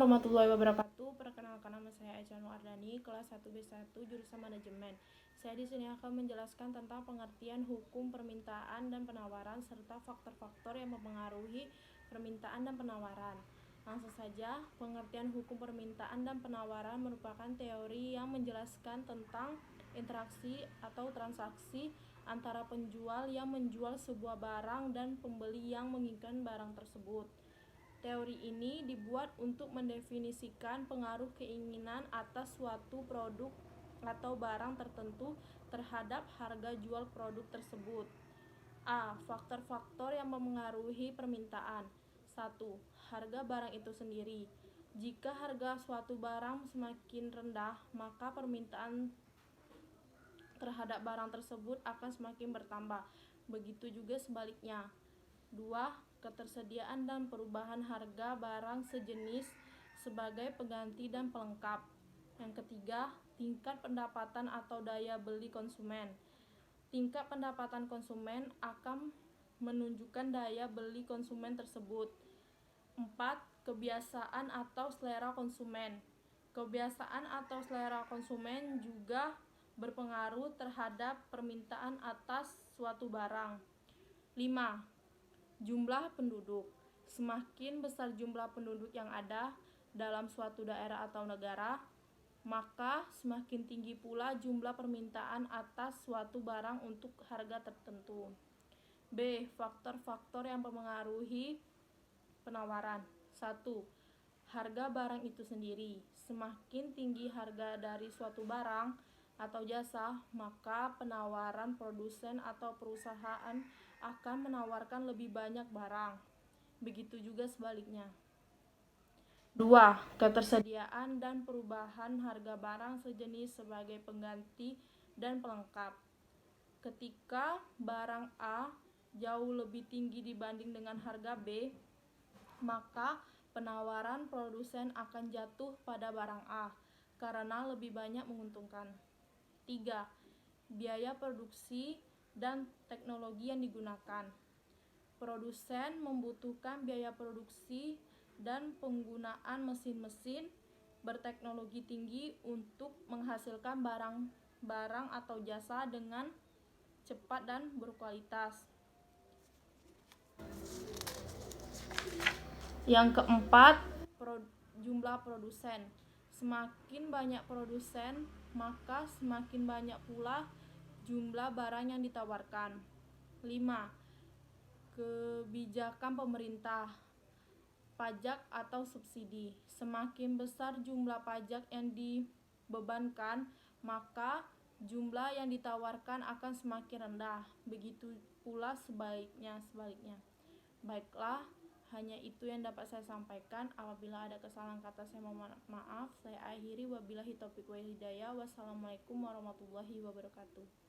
warahmatullahi wabarakatuh. Perkenalkan, nama saya Aisyah Ardani, kelas 1B1 jurusan manajemen. Saya di sini akan menjelaskan tentang pengertian hukum permintaan dan penawaran serta faktor-faktor yang mempengaruhi permintaan dan penawaran. Langsung saja, pengertian hukum permintaan dan penawaran merupakan teori yang menjelaskan tentang interaksi atau transaksi antara penjual yang menjual sebuah barang dan pembeli yang menginginkan barang tersebut. Teori ini dibuat untuk mendefinisikan pengaruh keinginan atas suatu produk atau barang tertentu terhadap harga jual produk tersebut. A. Faktor-faktor yang mempengaruhi permintaan. 1. Harga barang itu sendiri. Jika harga suatu barang semakin rendah, maka permintaan terhadap barang tersebut akan semakin bertambah. Begitu juga sebaliknya. 2. Ketersediaan dan perubahan harga barang sejenis sebagai pengganti dan pelengkap. Yang ketiga, tingkat pendapatan atau daya beli konsumen. Tingkat pendapatan konsumen akan menunjukkan daya beli konsumen tersebut. 4. Kebiasaan atau selera konsumen. Kebiasaan atau selera konsumen juga berpengaruh terhadap permintaan atas suatu barang. 5. Jumlah penduduk. Semakin besar jumlah penduduk yang ada dalam suatu daerah atau negara, maka semakin tinggi pula jumlah permintaan atas suatu barang untuk harga tertentu. B. Faktor-faktor yang mempengaruhi penawaran. 1. Harga barang itu sendiri. Semakin tinggi harga dari suatu barang atau jasa, maka penawaran produsen atau perusahaan akan menawarkan lebih banyak barang. Begitu juga sebaliknya. 2. Ketersediaan dan perubahan harga barang sejenis sebagai pengganti dan pelengkap. Ketika barang A jauh lebih tinggi dibanding dengan harga B, maka penawaran produsen akan jatuh pada barang A karena lebih banyak menguntungkan. 3. Biaya produksi dan teknologi yang digunakan. Produsen membutuhkan biaya produksi dan penggunaan mesin-mesin berteknologi tinggi untuk menghasilkan barang atau jasa dengan cepat dan berkualitas. Yang keempat, jumlah produsen. Semakin banyak produsen, maka semakin banyak pula jumlah barang yang ditawarkan. 5. Kebijakan pemerintah, pajak atau subsidi. Semakin besar jumlah pajak yang dibebankan, maka jumlah yang ditawarkan akan semakin rendah. Begitu pula sebaliknya. Baiklah, hanya itu yang dapat saya sampaikan. Apabila ada kesalahan kata, saya mohon maaf. Saya akhiri, wabillahi taufiq wal hidayah. Wassalamualaikum warahmatullahi wabarakatuh.